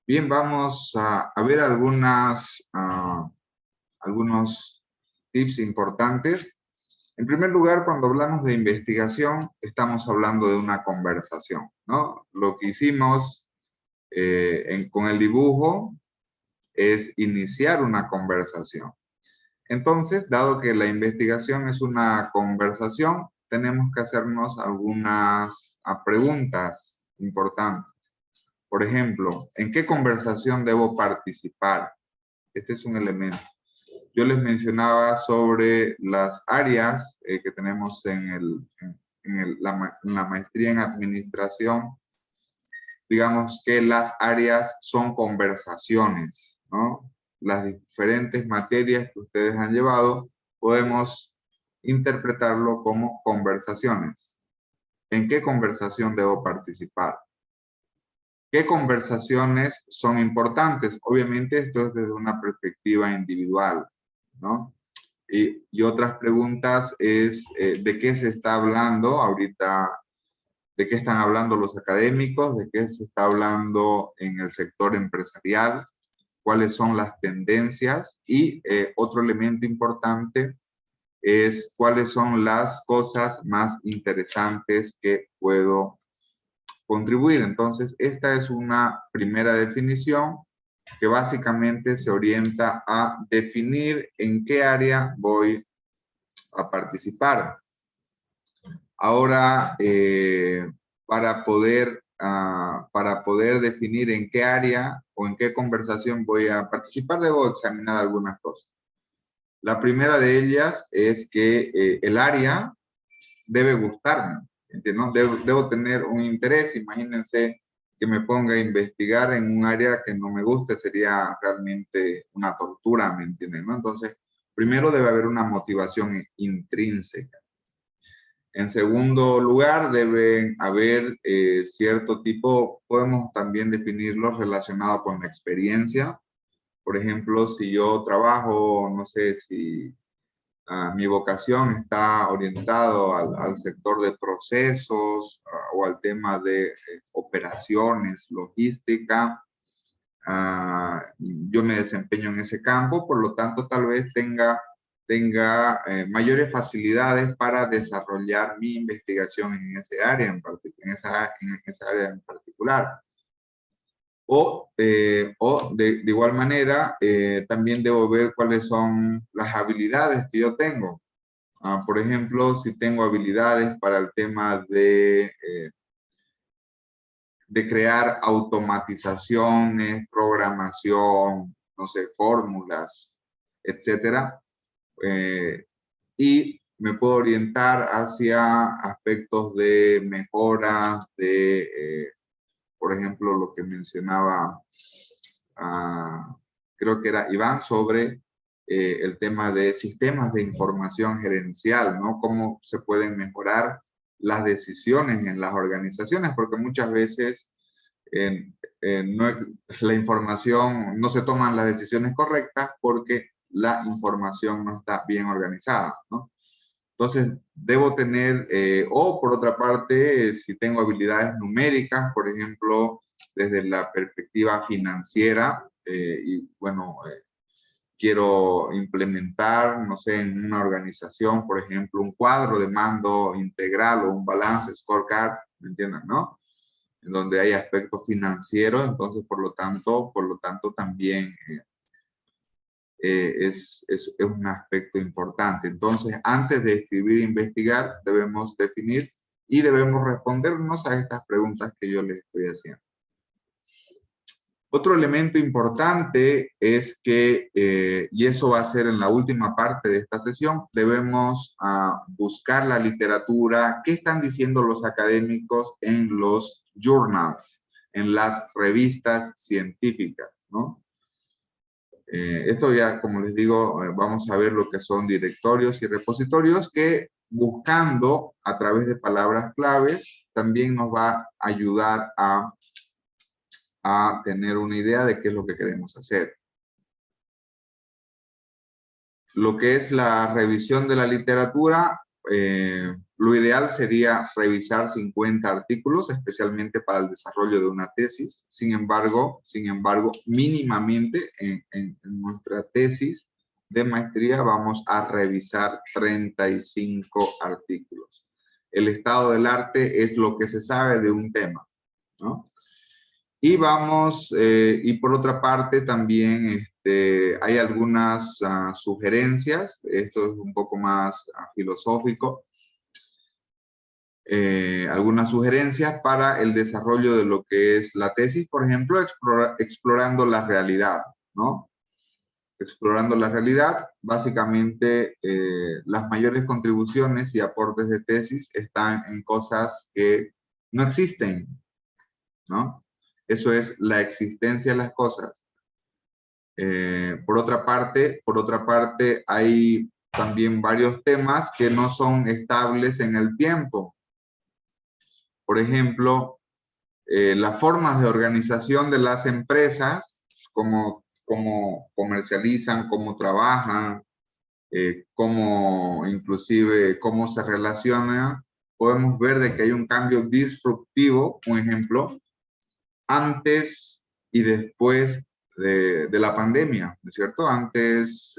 Bien, vamos a ver algunos tips importantes. En primer lugar, cuando hablamos de investigación, estamos hablando de una conversación, ¿no? Lo que hicimos con el dibujo es iniciar una conversación. Entonces, dado que la investigación es una conversación, tenemos que hacernos algunas preguntas importantes. Por ejemplo, ¿en qué conversación debo participar? Este es un elemento. Yo les mencionaba sobre las áreas que tenemos en la maestría en administración. Digamos que las áreas son conversaciones, ¿no? Las diferentes materias que ustedes han llevado, podemos interpretarlo como conversaciones. ¿En qué conversación debo participar? ¿Qué conversaciones son importantes? Obviamente esto es desde una perspectiva individual, ¿no? Y otras preguntas es, ¿de qué se está hablando ahorita? ¿De qué están hablando los académicos? ¿De qué se está hablando en el sector empresarial? ¿Cuáles son las tendencias? Y otro elemento importante es cuáles son las cosas más interesantes que puedo contribuir. Entonces, esta es una primera definición que básicamente se orienta a definir en qué área voy a participar. Ahora, para poder definir en qué área o en qué conversación voy a participar, debo examinar algunas cosas. La primera de ellas es que el área debe gustarme, ¿no? Debo tener un interés. Imagínense que me ponga a investigar en un área que no me guste, sería realmente una tortura, ¿me entienden? ¿No? Entonces, primero debe haber una motivación intrínseca. En segundo lugar, deben haber cierto tipo, podemos también definirlo relacionado con la experiencia. Por ejemplo, si yo trabajo, no sé si mi vocación está orientado al sector de procesos o al tema de operaciones, logística, yo me desempeño en ese campo, por lo tanto tal vez tenga mayores facilidades para desarrollar mi investigación en ese área en esa área en particular. O de igual manera, también debo ver cuáles son las habilidades que yo tengo. Por ejemplo, si tengo habilidades para el tema de crear automatizaciones, programación, no sé, fórmulas, etcétera. Y me puedo orientar hacia aspectos de mejora de, por ejemplo, lo que mencionaba, creo que era Iván, sobre el tema de sistemas de información gerencial, ¿no? Cómo se pueden mejorar las decisiones en las organizaciones, porque muchas veces la información, no se toman las decisiones correctas porque la información no está bien organizada, ¿no? Entonces, debo tener, o por otra parte, si tengo habilidades numéricas, por ejemplo, desde la perspectiva financiera, y bueno, quiero implementar, no sé, en una organización, por ejemplo, un cuadro de mando integral o un balance scorecard, ¿me entienden, no? En donde hay aspectos financieros, entonces, por lo tanto también es un aspecto importante. Entonces, antes de escribir e investigar, debemos definir y debemos respondernos a estas preguntas que yo les estoy haciendo. Otro elemento importante es que, y eso va a ser en la última parte de esta sesión, debemos buscar la literatura, qué están diciendo los académicos en los journals, en las revistas científicas, ¿no? Esto ya, como les digo, vamos a ver lo que son directorios y repositorios que buscando a través de palabras claves también nos va a ayudar a tener una idea de qué es lo que queremos hacer. Lo que es la revisión de la literatura, Lo ideal sería revisar 50 artículos, especialmente para el desarrollo de una tesis. Sin embargo, mínimamente en nuestra tesis de maestría vamos a revisar 35 artículos. El estado del arte es lo que se sabe de un tema, ¿no? Y y por otra parte también hay algunas sugerencias, esto es un poco más filosófico, algunas sugerencias para el desarrollo de lo que es la tesis, por ejemplo, explorando la realidad, ¿no? Explorando la realidad, básicamente las mayores contribuciones y aportes de tesis están en cosas que no existen, ¿no? Eso es la existencia de las cosas. Por otra parte, hay también varios temas que no son estables en el tiempo. Por ejemplo, las formas de organización de las empresas, cómo comercializan, cómo trabajan, inclusive cómo se relacionan, podemos ver de que hay un cambio disruptivo, un ejemplo, antes y después de la pandemia, ¿no es cierto? Antes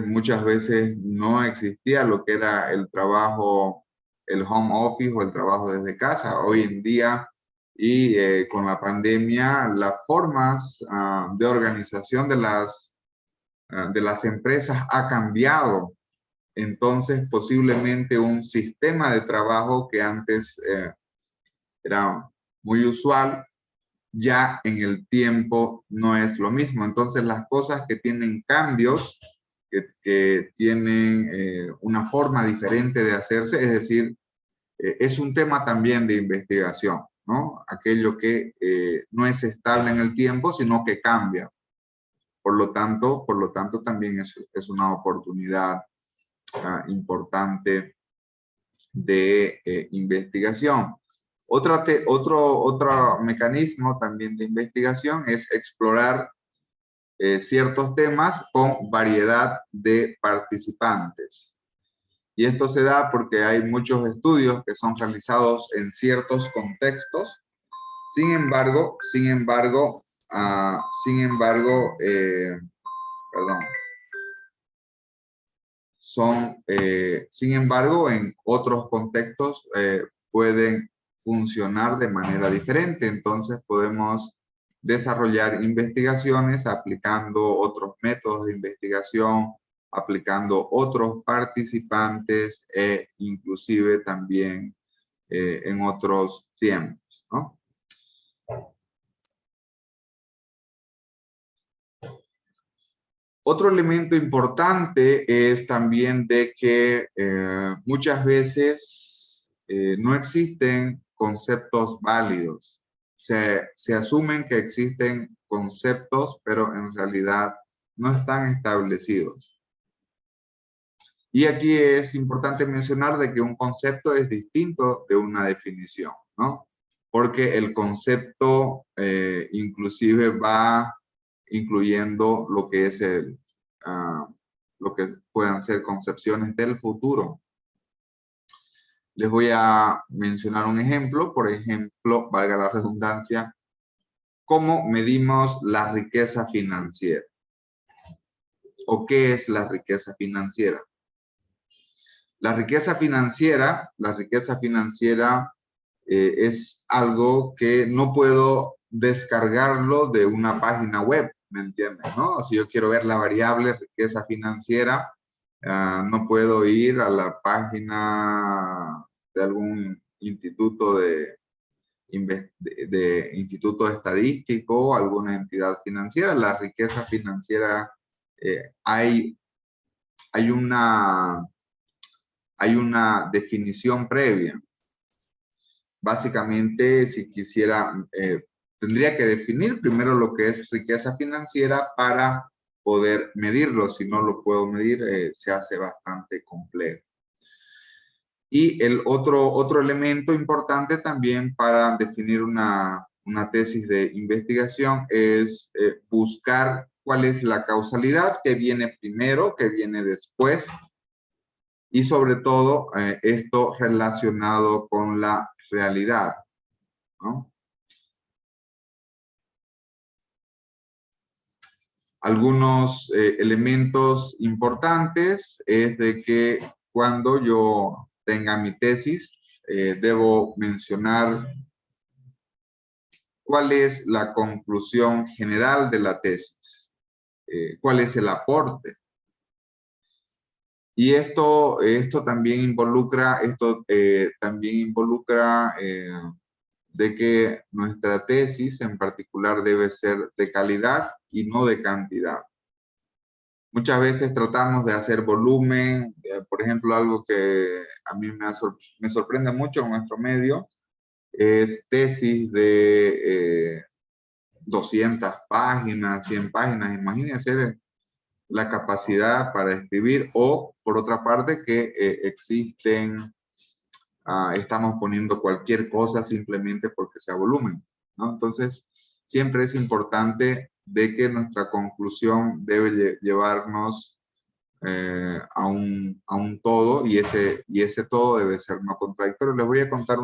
muchas veces no existía lo que era el trabajo, el home office o el trabajo desde casa. Hoy en día y con la pandemia, las formas de organización de las empresas ha cambiado. Entonces, posiblemente un sistema de trabajo que antes era muy usual, ya en el tiempo no es lo mismo. Entonces, las cosas que tienen cambios, que tienen una forma diferente de hacerse, es decir, es un tema también de investigación, ¿no? Aquello que no es estable en el tiempo, sino que cambia. Por lo tanto también es una oportunidad importante de investigación. Otro mecanismo también de investigación es explorar ciertos temas con variedad de participantes. Y esto se da porque hay muchos estudios que son realizados en ciertos contextos. Sin embargo, en otros contextos pueden funcionar de manera diferente. Entonces podemos desarrollar investigaciones aplicando otros métodos de investigación, aplicando otros participantes e inclusive también en otros tiempos, ¿no? Otro elemento importante es también de que muchas veces no existen conceptos válidos. Se asumen que existen conceptos, pero en realidad no están establecidos. Y aquí es importante mencionar de que un concepto es distinto de una definición, ¿no? Porque el concepto inclusive va incluyendo lo que es lo que puedan ser concepciones del futuro. Les voy a mencionar un ejemplo, por ejemplo, valga la redundancia, ¿cómo medimos la riqueza financiera? ¿O qué es la riqueza financiera? La riqueza financiera es algo que no puedo descargarlo de una página web, ¿me entienden? ¿No? Si yo quiero ver la variable riqueza financiera, no puedo ir a la página de algún instituto instituto estadístico, alguna entidad financiera. La riqueza financiera, hay una definición previa. Básicamente, si quisiera, tendría que definir primero lo que es riqueza financiera para poder medirlo. Si no lo puedo medir, se hace bastante complejo. Y el otro elemento importante también para definir una tesis de investigación es buscar cuál es la causalidad, que viene primero, que viene después, y sobre todo esto relacionado con la realidad, ¿no? Algunos elementos importantes es de que cuando yo tenga mi tesis, debo mencionar cuál es la conclusión general de la tesis, cuál es el aporte. Y esto también involucra, de que nuestra tesis en particular debe ser de calidad y no de cantidad. Muchas veces tratamos de hacer volumen, por ejemplo, algo que a mí me sorprende mucho en nuestro medio, es tesis de 200 páginas, 100 páginas. Imagínense la capacidad para escribir, o por otra parte que estamos poniendo cualquier cosa simplemente porque sea volumen, ¿no? Entonces, siempre es importante de que nuestra conclusión debe llevarnos a un todo, y ese todo debe ser no contradictorio. Les voy a contar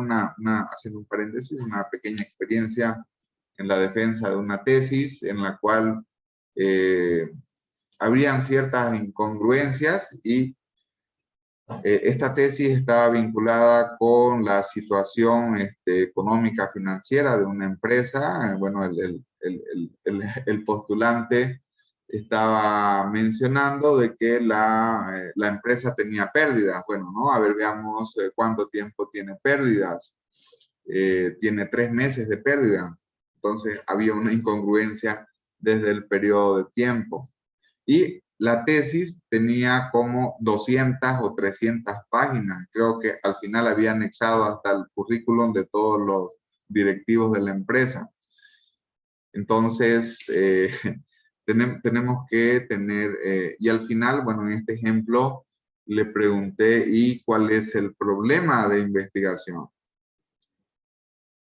haciendo un paréntesis, una pequeña experiencia en la defensa de una tesis en la cual habrían ciertas incongruencias, y esta tesis estaba vinculada con la situación económica financiera de una empresa. Bueno, el postulante estaba mencionando de que la empresa tenía pérdidas. Bueno, ¿no? A ver, veamos cuánto tiempo tiene pérdidas. Tiene 3 meses de pérdida. Entonces, había una incongruencia desde el periodo de tiempo. Y la tesis tenía como 200 o 300 páginas. Creo que al final había anexado hasta el currículum de todos los directivos de la empresa. Entonces, tenemos que tener, y al final, bueno, en este ejemplo, le pregunté, ¿y cuál es el problema de investigación?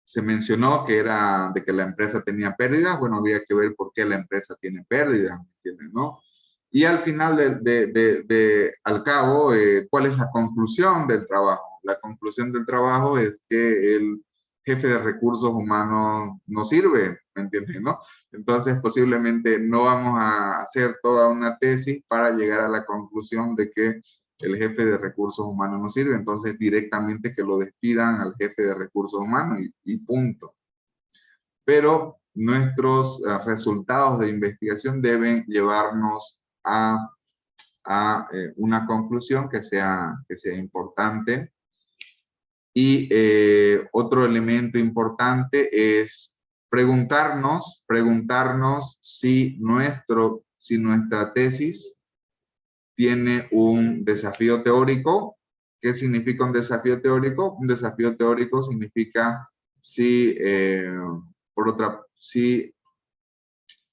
Se mencionó que era de que la empresa tenía pérdidas. Bueno, habría que ver por qué la empresa tiene pérdidas, ¿me entienden, no? Y al final, al cabo, ¿cuál es la conclusión del trabajo? La conclusión del trabajo es que el jefe de recursos humanos no sirve, ¿me entienden, no? Entonces, posiblemente no vamos a hacer toda una tesis para llegar a la conclusión de que el jefe de recursos humanos no sirve. Entonces, directamente que lo despidan al jefe de recursos humanos y punto. Pero nuestros resultados de investigación deben llevarnos a una conclusión que sea importante. Y otro elemento importante es preguntarnos si nuestra tesis tiene un desafío teórico. ¿Qué significa un desafío teórico? Un desafío teórico significa si,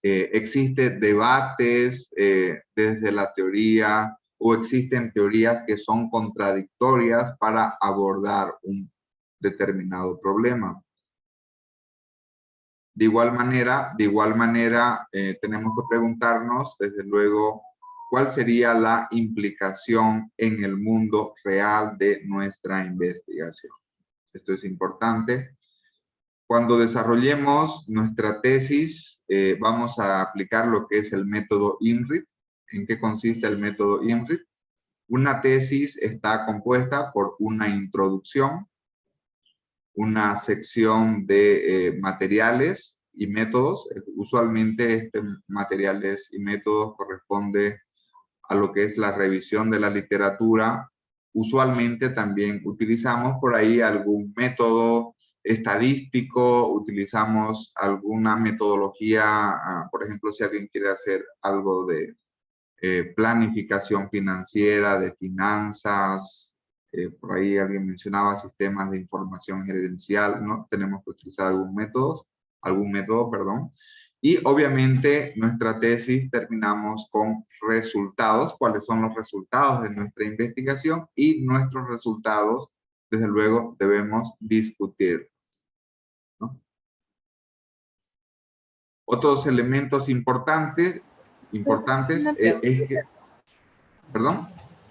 existen debates desde la teoría, o existen teorías que son contradictorias para abordar un determinado problema. De igual manera, tenemos que preguntarnos, desde luego, ¿cuál sería la implicación en el mundo real de nuestra investigación? Esto es importante. Cuando desarrollemos nuestra tesis, vamos a aplicar lo que es el método INRIT. ¿En qué consiste el método INRIT? Una tesis está compuesta por una introducción, una sección de materiales y métodos. Usualmente materiales y métodos corresponde a lo que es la revisión de la literatura. Usualmente también utilizamos por ahí algún método estadístico, utilizamos alguna metodología, por ejemplo, si alguien quiere hacer algo de planificación financiera, de finanzas, por ahí alguien mencionaba sistemas de información gerencial, ¿no? Tenemos que utilizar algún método, perdón. Y obviamente nuestra tesis terminamos con resultados, cuáles son los resultados de nuestra investigación, y nuestros resultados, desde luego, debemos discutir, ¿no? Otros elementos importantes es que, perdón.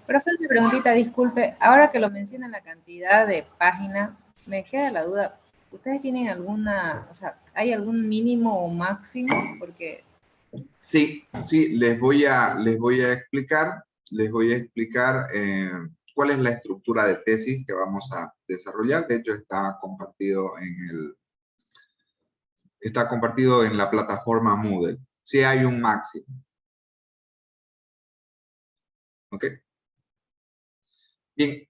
Profe, una preguntita, disculpe. Ahora que lo menciona la cantidad de páginas, me queda la duda. ¿Ustedes tienen alguna, o sea, hay algún mínimo o máximo? Porque... Sí, sí, les voy a explicar cuál es la estructura de tesis que vamos a desarrollar. De hecho, está compartido en la plataforma Moodle. Sí hay un máximo. ¿Ok? Bien,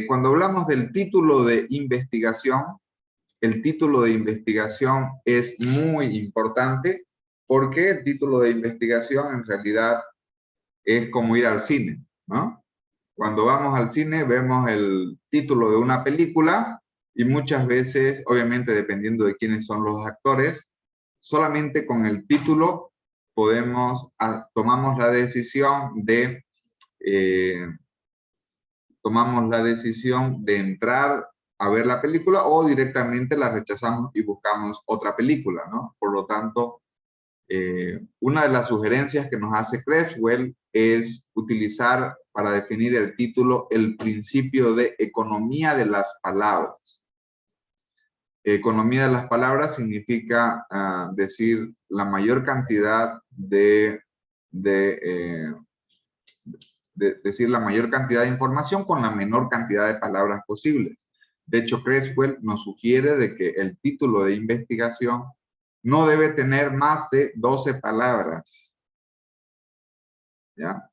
cuando hablamos del título de investigación, el título de investigación es muy importante porque el título de investigación en realidad es como ir al cine, ¿no? Cuando vamos al cine vemos el título de una película y muchas veces, obviamente dependiendo de quiénes son los actores, solamente con el título tomamos la decisión eh, de entrar a ver la película o directamente la rechazamos y buscamos otra película, ¿no? Por lo tanto, una de las sugerencias que nos hace Creswell es utilizar para definir el título el principio de economía de las palabras. Economía de las palabras significa decir la mayor cantidad decir la mayor cantidad de información con la menor cantidad de palabras posibles. De hecho, Creswell nos sugiere de que el título de investigación no debe tener más de 12 palabras. ¿Ya?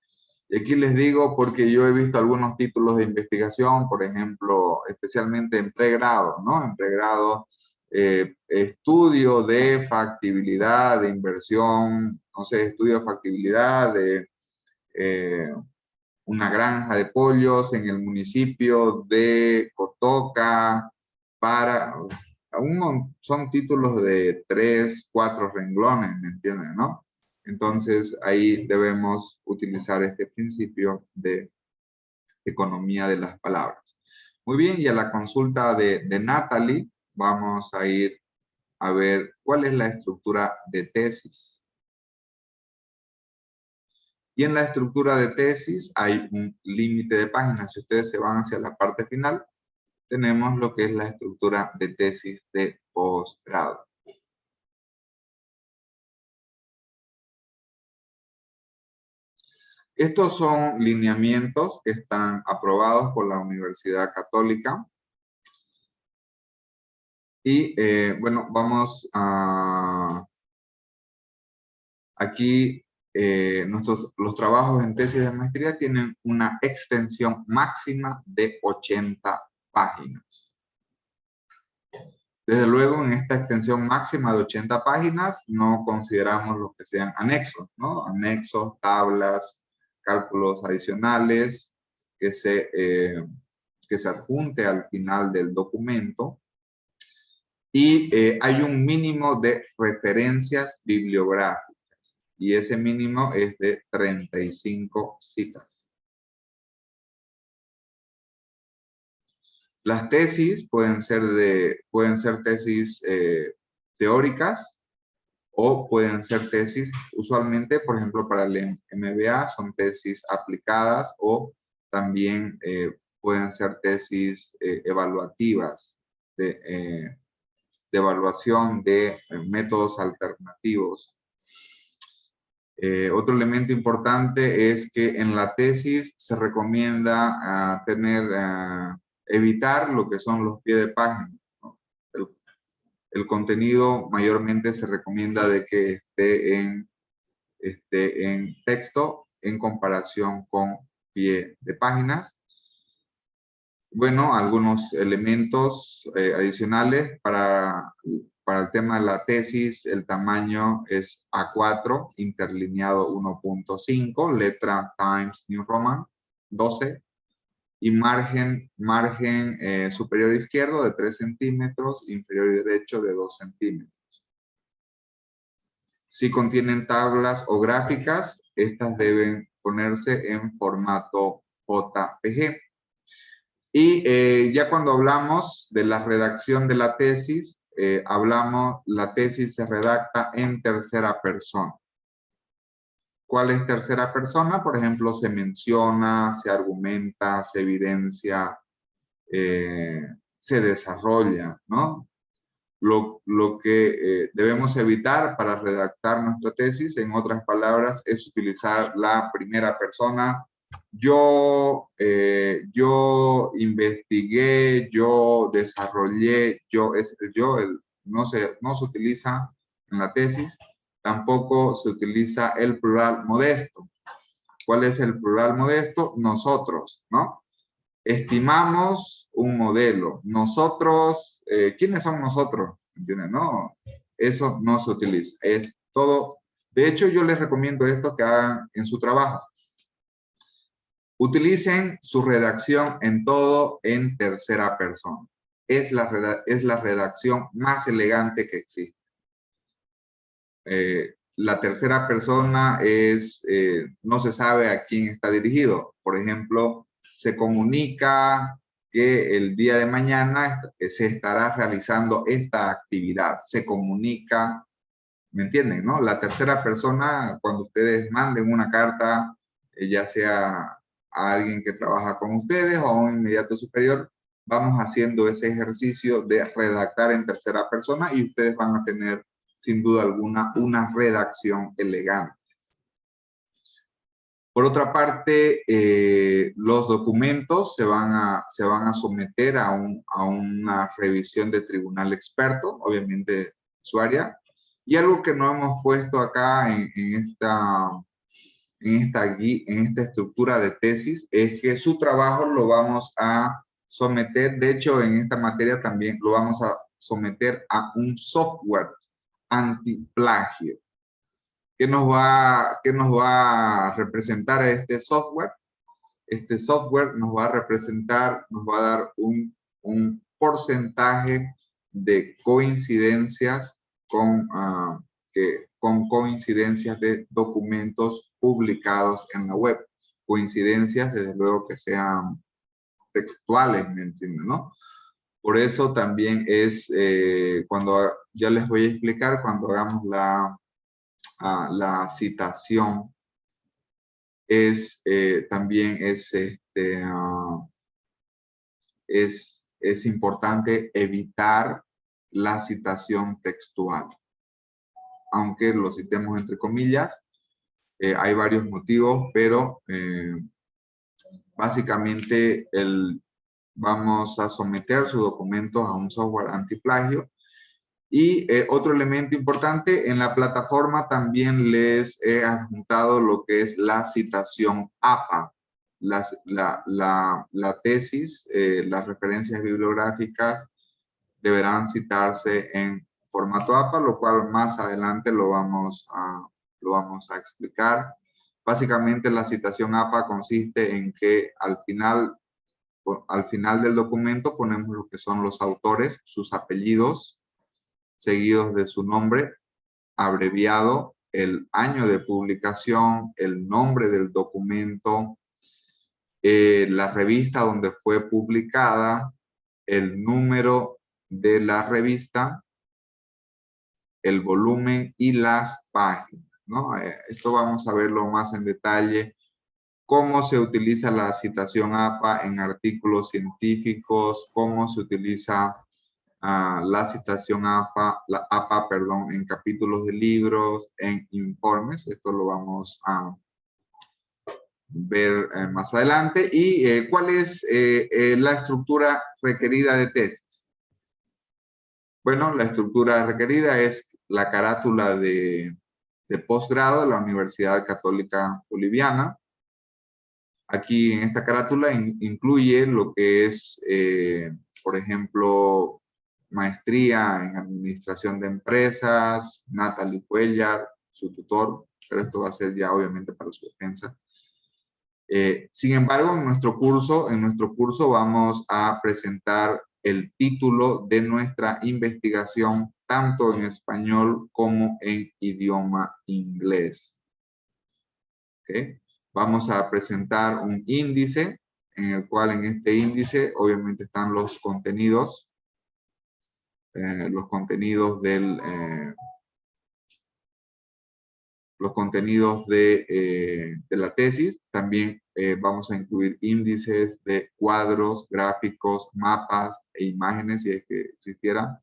Y aquí les digo porque yo he visto algunos títulos de investigación, por ejemplo, especialmente en pregrado, ¿no? En pregrado, estudio de factibilidad de inversión, no sé, estudio de factibilidad de una granja de pollos en el municipio de Cotoca son títulos de 3, 4 renglones, ¿me entienden, no? Entonces, ahí debemos utilizar este principio de economía de las palabras. Muy bien, y a la consulta de Natalie, vamos a ir a ver cuál es la estructura de tesis. Y en la estructura de tesis hay un límite de páginas. Si ustedes se van hacia la parte final, tenemos lo que es la estructura de tesis de posgrado. Estos son lineamientos que están aprobados por la Universidad Católica. Y bueno, vamos a... Aquí los trabajos en tesis de maestría tienen una extensión máxima de 80 páginas. Desde luego, en esta extensión máxima de 80 páginas, no consideramos lo que sean anexos, ¿no? Anexos, tablas, cálculos adicionales que se adjunte al final del documento. Y hay un mínimo de referencias bibliográficas. Y ese mínimo es de 35 citas. Las tesis pueden ser tesis teóricas o pueden ser tesis, usualmente, por ejemplo, para el MBA son tesis aplicadas o también pueden ser tesis evaluativas de evaluación de métodos alternativos. Otro elemento importante es que en la tesis se recomienda evitar lo que son los pies de página, ¿no? El contenido mayormente se recomienda de que esté en texto en comparación con pie de páginas. Bueno, algunos elementos adicionales para el tema de la tesis, el tamaño es A4, interlineado 1.5, letra Times New Roman 12, y margen superior izquierdo de 3 centímetros, inferior y derecho de 2 centímetros. Si contienen tablas o gráficas, estas deben ponerse en formato JPG. Y ya cuando hablamos de la redacción de la tesis, la tesis se redacta en tercera persona. ¿Cuál es tercera persona? Por ejemplo, se menciona, se argumenta, se evidencia, se desarrolla, ¿no? Lo que debemos evitar para redactar nuestra tesis, en otras palabras, es utilizar la primera persona. Yo investigué, yo desarrollé, no se utiliza en la tesis. Tampoco se utiliza el plural modesto. ¿Cuál es el plural modesto? Nosotros, ¿no? Estimamos un modelo. Nosotros, ¿quiénes son nosotros? ¿Entienden? No, eso no se utiliza. Es todo. De hecho, yo les recomiendo esto que hagan en su trabajo. Utilicen su redacción en todo en tercera persona. Es la redacción más elegante que existe. La tercera persona no se sabe a quién está dirigido. Por ejemplo, se comunica que el día de mañana se estará realizando esta actividad. Se comunica, ¿me entienden? ¿No? La tercera persona, cuando ustedes manden una carta, ya sea a alguien que trabaja con ustedes o a un inmediato superior, vamos haciendo ese ejercicio de redactar en tercera persona y ustedes van a tener, sin duda alguna, una redacción elegante. Por otra parte, los documentos se van a someter a una revisión de tribunal experto, obviamente su área. Y algo que no hemos puesto acá en esta estructura de tesis es que su trabajo lo vamos a someter, de hecho en esta materia también lo vamos a someter a un software antiplagio. ¿Qué nos va a representar a este software? Este software nos va a representar, nos va a dar un porcentaje de coincidencias con coincidencias de documentos publicados en la web. Coincidencias, desde luego que sean textuales, ¿me entienden, no? Por eso también es, cuando ya les voy a explicar, cuando hagamos la citación, también es importante evitar la citación textual. Aunque lo citemos entre comillas, hay varios motivos, pero básicamente vamos a someter sus documentos a un software antiplagio. Y otro elemento importante, en la plataforma también les he adjuntado lo que es la citación APA. La tesis, las referencias bibliográficas deberán citarse en formato APA, lo cual más adelante lo vamos a explicar. Básicamente la citación APA consiste en que al final del documento ponemos lo que son los autores, sus apellidos, seguidos de su nombre, abreviado, el año de publicación, el nombre del documento, la revista donde fue publicada, el número de la revista, el volumen y las páginas, ¿no? Esto vamos a verlo más en detalle, cómo se utiliza la citación APA en artículos científicos, cómo se utiliza la citación APA, en capítulos de libros, en informes. Esto lo vamos a ver más adelante. ¿Y cuál es la estructura requerida de tesis? Bueno, la estructura requerida es la carátula de posgrado de la Universidad Católica Boliviana. Aquí en esta carátula incluye lo que es, por ejemplo, maestría en administración de empresas, Natalie Cuellar, su tutor, pero esto va a ser ya obviamente para su defensa. Sin embargo, en nuestro curso vamos a presentar el título de nuestra investigación, tanto en español como en idioma inglés. ¿Okay? Vamos a presentar un índice, en el cual en este índice obviamente están los contenidos los contenidos de la tesis. También vamos a incluir índices de cuadros, gráficos, mapas e imágenes, si es que existiera.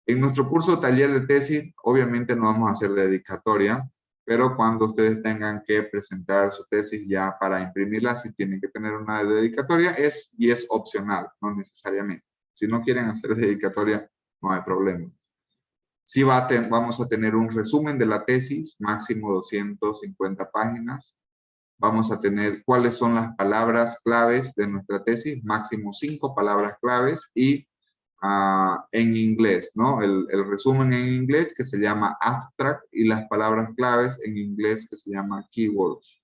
En nuestro curso taller de tesis, obviamente no vamos a hacer dedicatoria, pero cuando ustedes tengan que presentar su tesis ya para imprimirla, si tienen que tener una dedicatoria, y es opcional, no necesariamente. Si no quieren hacer dedicatoria, no hay problema. Sí vamos a tener un resumen de la tesis, máximo 250 páginas. Vamos a tener cuáles son las palabras claves de nuestra tesis, máximo 5 palabras claves, y en inglés, ¿no? El resumen en inglés que se llama abstract, y las palabras claves en inglés que se llama keywords.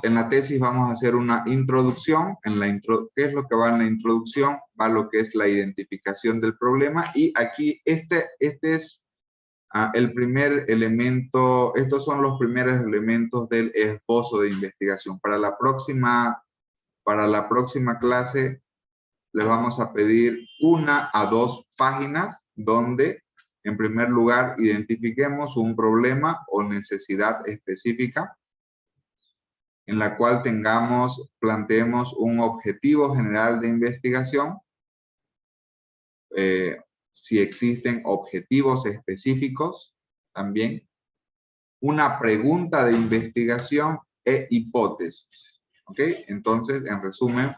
En la tesis vamos a hacer una introducción. ¿Qué es lo que va en la introducción? Va lo que es la identificación del problema, y aquí este es el primer elemento. Estos son los primeros elementos del esbozo de investigación. Para la próxima clase les vamos a pedir 1 a 2 páginas donde, en primer lugar, identifiquemos un problema o necesidad específica, en la cual planteemos un objetivo general de investigación, si existen objetivos específicos también, una pregunta de investigación e hipótesis. ¿Ok? Entonces, en resumen,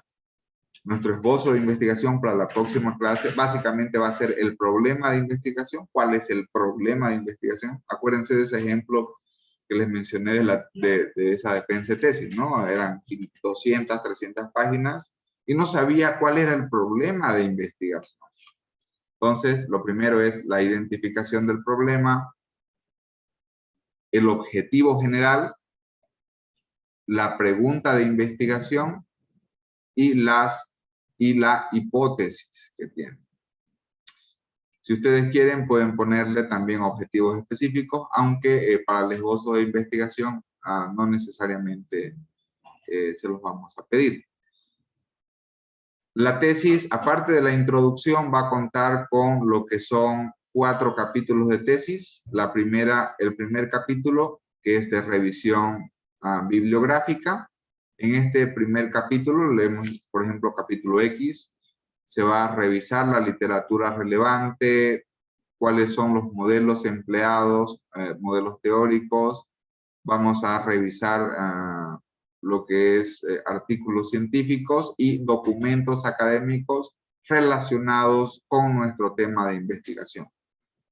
nuestro esbozo de investigación para la próxima clase básicamente va a ser el problema de investigación. ¿Cuál es el problema de investigación? Acuérdense de ese ejemplo que les mencioné de esa defensa de tesis, ¿no? Eran 200, 300 páginas y no sabía cuál era el problema de investigación. Entonces, lo primero es la identificación del problema, el objetivo general, la pregunta de investigación y la hipótesis que tiene. Si ustedes quieren, pueden ponerle también objetivos específicos, aunque para el esbozo de investigación no necesariamente se los vamos a pedir. La tesis, aparte de la introducción, va a contar con lo que son 4 capítulos de tesis. El primer capítulo, que es de revisión bibliográfica. En este primer capítulo leemos, por ejemplo, capítulo X. Se va a revisar la literatura relevante, cuáles son los modelos empleados, modelos teóricos. Vamos a revisar lo que es artículos científicos y documentos académicos relacionados con nuestro tema de investigación.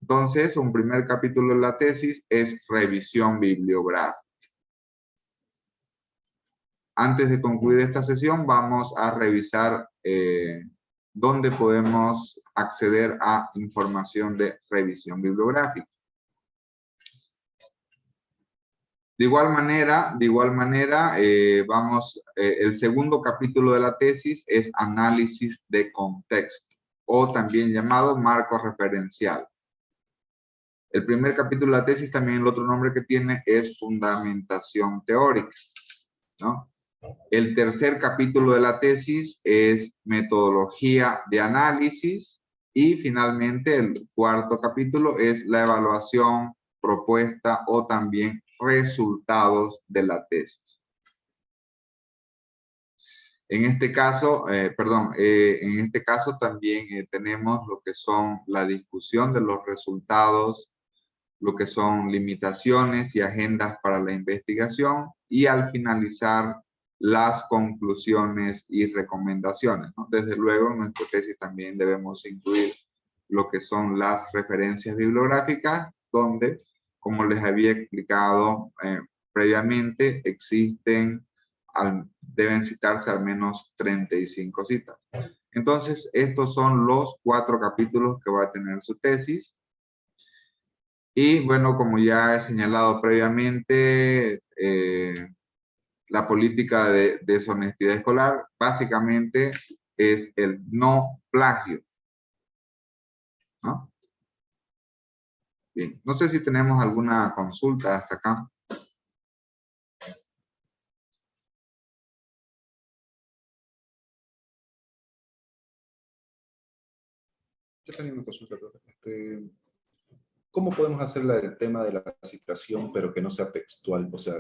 Entonces, un primer capítulo de la tesis es revisión bibliográfica. Antes de concluir esta sesión, vamos a revisar dónde podemos acceder a información de revisión bibliográfica. De igual manera, el segundo capítulo de la tesis es análisis de contexto, o también llamado marco referencial. El primer capítulo de la tesis, también el otro nombre que tiene, es fundamentación teórica, ¿no? El tercer capítulo de la tesis es metodología de análisis, y finalmente el cuarto capítulo es la evaluación, propuesta o también resultados de la tesis. En este caso, también tenemos lo que son la discusión de los resultados, lo que son limitaciones y agendas para la investigación, y al finalizar las conclusiones y recomendaciones, ¿no? Desde luego, en nuestra tesis también debemos incluir lo que son las referencias bibliográficas, donde, como les había explicado previamente, deben citarse al menos 35 citas. Entonces, estos son los 4 capítulos que va a tener su tesis. Y bueno, como ya he señalado previamente, la política de deshonestidad escolar básicamente es el no plagio, ¿no? Bien, no sé si tenemos alguna consulta hasta acá. Yo tenía una consulta, profe. ¿Cómo podemos hacer el tema de la citación, pero que no sea textual? O sea,